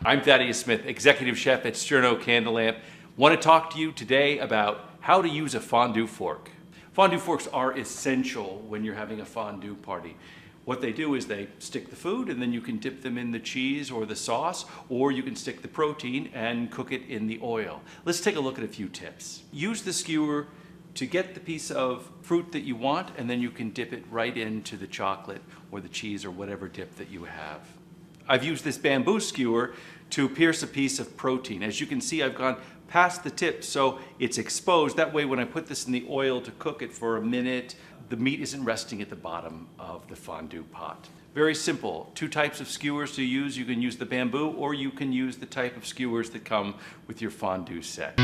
I'm Thaddeus Smith, Executive Chef at Sterno Candlelamp. Want to talk to you today about how to use a fondue fork. Fondue forks are essential when you're having a fondue party. What they do is they stick the food and then you can dip them in the cheese or the sauce, or you can stick the protein and cook it in the oil. Let's take a look at a few tips. Use the skewer to get the piece of fruit that you want, and then you can dip it right into the chocolate or the cheese or whatever dip that you have. I've used this bamboo skewer to pierce a piece of protein. As you can see, I've gone past the tip so it's exposed. That way when I put this in the oil to cook it for a minute, the meat isn't resting at the bottom of the fondue pot. Very simple. Two types of skewers to use. You can use the bamboo, or you can use the type of skewers that come with your fondue set.